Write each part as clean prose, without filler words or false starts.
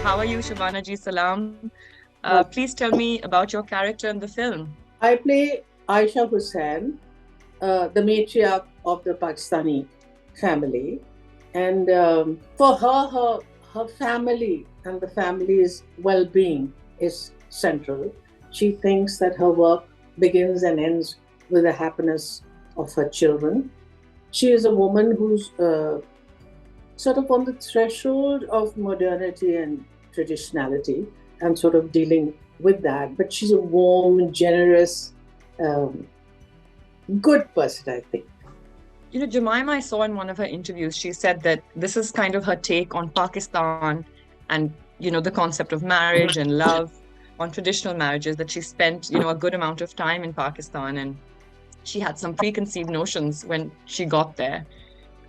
how are you, Shabana ji? Salam. Uh, Please tell me about your character in the film. I play Aisha Hussain, the matriarch of the Pakistani family, and for her family and the family's well-being is central. She thinks that her work begins and ends with the happiness of her children. She is a woman who's sort of on the threshold of modernity and traditionality and sort of dealing with that. But she's a warm, generous, um, good person, I think. You know, Jemima, I saw in one of her interviews, she said that this is kind of her take on Pakistan and, the concept of marriage and love on traditional marriages, that she spent, a good amount of time in Pakistan and she had some preconceived notions when she got there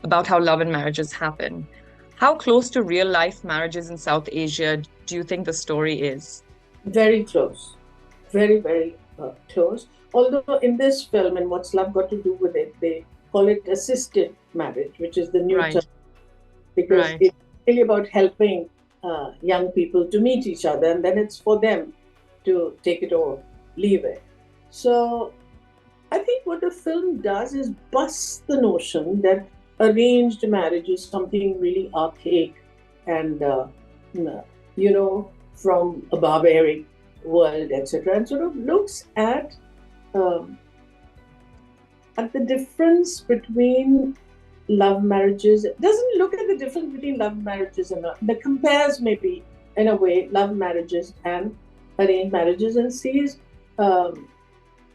about how love and marriages happen. How close to real life marriages in South Asia do you think the story is? Very close, very, very close. Although in this film, and what's love got to do with it, they call it assisted marriage, which is the new term, Right, because right. it's really about helping young people to meet each other, and then it's for them to take it or leave it. So I think what the film does is bust the notion that arranged marriage is something really archaic and, you know, from a barbaric world, etc., and sort of looks um, at the difference between love marriages. It doesn't look at the difference between love marriages and not. That compares maybe in a way love marriages and arranged marriages and sees um,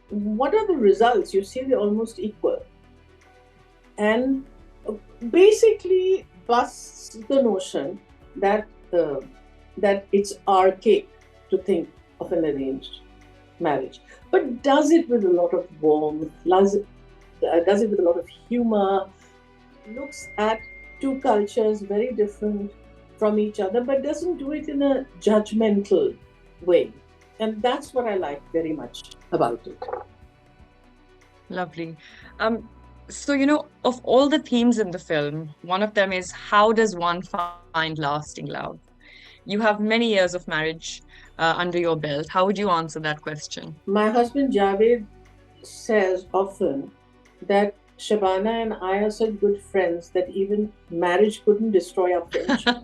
what are the results. You see, they're almost equal, and basically busts the notion that that it's archaic to think of an arranged marriage, but does it with a lot of warmth, does it with a lot of humor, looks at two cultures very different from each other, but doesn't do it in a judgmental way. And that's what I like very much about it. Lovely. Um, so, of all the themes in the film, one of them is how does one find lasting love? You have many years of marriage under your belt. How would you answer that question? My husband Javed says often that Shabana and I are such good friends that even marriage couldn't destroy our friendship.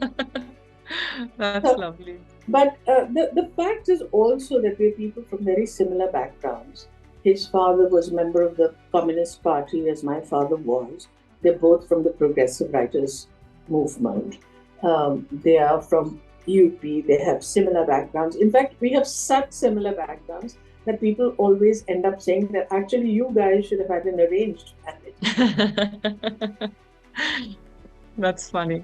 That's lovely. But the fact is also that we're people from very similar backgrounds. His father was a member of the Communist Party, as my father was. They're both from the Progressive Writers Movement. They are from UP. They have similar backgrounds. In fact, we have such similar backgrounds that people always end up saying that actually you guys should have had an arranged marriage. That's funny.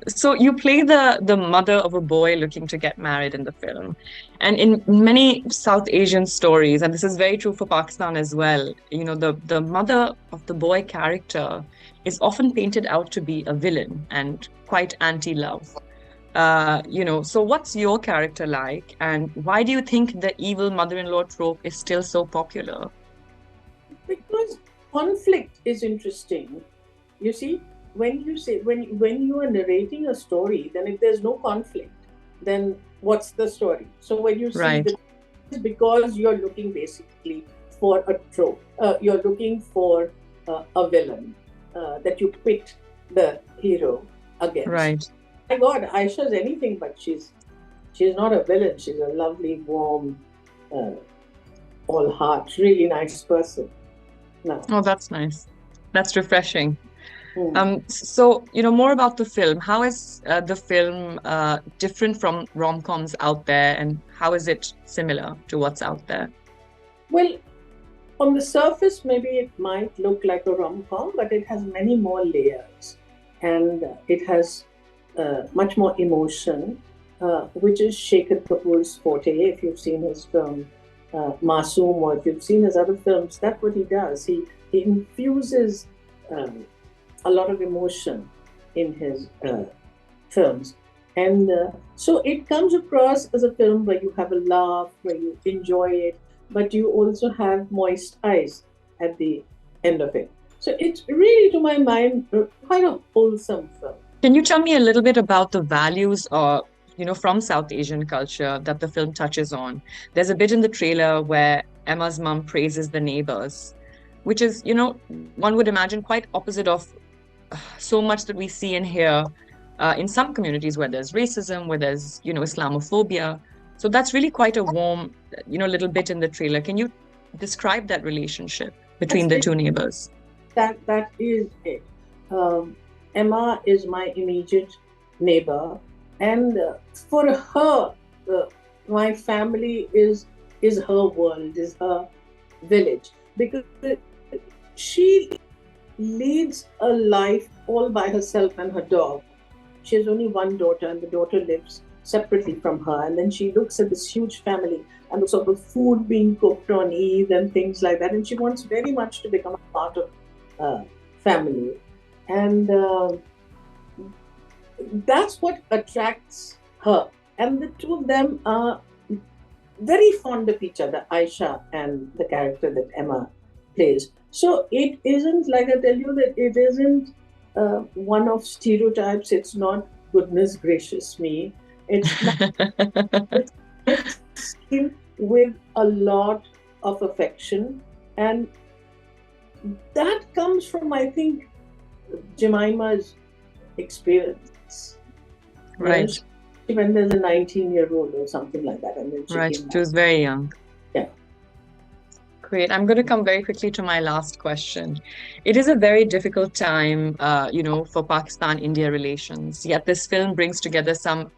So you play the mother of a boy looking to get married in the film. And in many South Asian stories, and this is very true for Pakistan as well, the mother of the boy character is often painted out to be a villain and quite anti-love. So what's your character like, and why do you think the evil mother-in-law trope is still so popular? Because conflict is interesting. You see, when you are narrating a story, then if there's no conflict, then what's the story? So when you see Right. the, it's because you're looking basically for a trope. You're looking for a villain that you pit the hero against. Right. My God, Aisha's anything but she's not a villain. She's a lovely, warm, uh, all heart, really nice person. No. Oh, that's nice. That's refreshing. Hmm. So, more about the film. How is the film different from rom-coms out there, and how is it similar to what's out there? Well, on the surface, maybe it might look like a rom-com, but it has many more layers, and it has much more emotion, which is Shekhar Kapoor's forte. If you've seen his film Masoom, or if you've seen his other films, that's what he does. He infuses a lot of emotion in his films. And so it comes across as a film where you have a laugh, where you enjoy it, but you also have moist eyes at the end of it. So it's really, to my mind, quite a wholesome film. Can you tell me a little bit about the values from South Asian culture that the film touches on. There's a bit in the trailer where Emma's mom praises the neighbors, which is, one would imagine quite opposite of so much that we see and hear in some communities where there's racism, where there's, Islamophobia. So that's really quite a warm, little bit in the trailer. Can you describe that relationship between That's the it. two neighbors? That is it. Emma is my immediate neighbor, and for her, my family is her world, is her village, because she leads a life all by herself and her dog. She has only one daughter, and the daughter lives separately from her. And then she looks at this huge family and the sort of food being cooked on Eid and things like that. And she wants very much to become a part of family. And that's what attracts her. And the two of them are very fond of each other, Aisha and the character that Emma plays. So it isn't, like I tell you, that it isn't one of stereotypes. It's not, goodness gracious me. It's not. It's seen with a lot of affection, and that comes from, I think, Jemima's experience. Right. When there's a 19-year-old or something like that, and then she Right. came She was very young. Yeah. Great. I'm going to come very quickly to my last question. It is a very difficult time, for Pakistan-India relations. Yet this film brings together some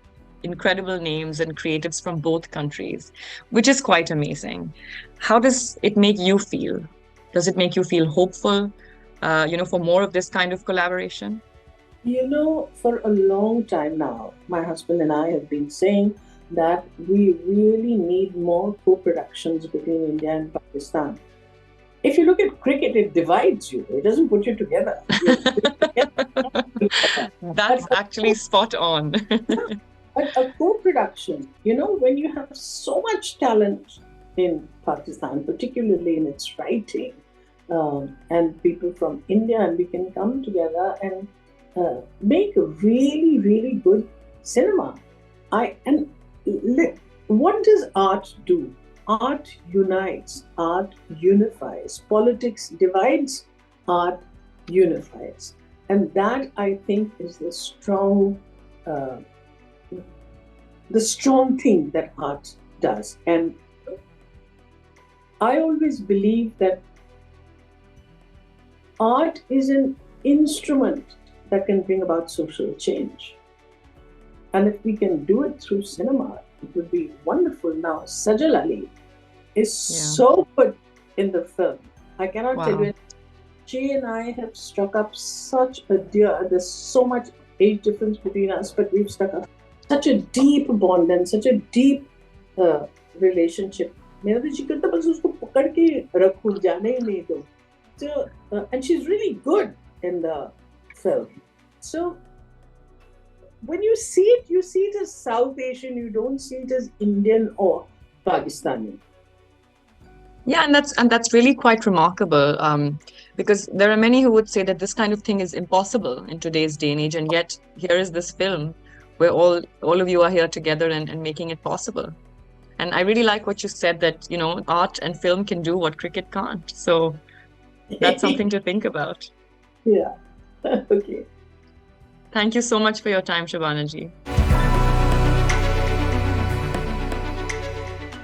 incredible names and creatives from both countries, which is quite amazing. How does it make you feel? Does it make you feel hopeful, for more of this kind of collaboration? For a long time now, my husband and I have been saying that we really need more co-productions between India and Pakistan. If you look at cricket, it divides you. It doesn't put you together. That's actually spot on. But a co-production, when you have so much talent in Pakistan, particularly in its writing, and people from India, and we can come together and make a really, really good cinema. What does art do? Art unites, art unifies. Politics divides, art unifies. And that, I think, is the strong thing that art does. And I always believe that art is an instrument that can bring about social change. And if we can do it through cinema, it would be wonderful. Now, Sajal Ali is so good in the film. I cannot tell you. She and I have struck up such a there's so much age difference between us, but we've struck up such a deep bond and such a deep relationship. So, and she's really good in the film. So when you see it as South Asian. You don't see it as Indian or Pakistani. Yeah, and that's really quite remarkable, because there are many who would say that this kind of thing is impossible in today's day and age, and yet here is this film where all of you are here together and making it possible. And I really like what you said, that art and film can do what cricket can't. So that's something to think about. Yeah. Okay. Thank you so much for your time, Shabana ji.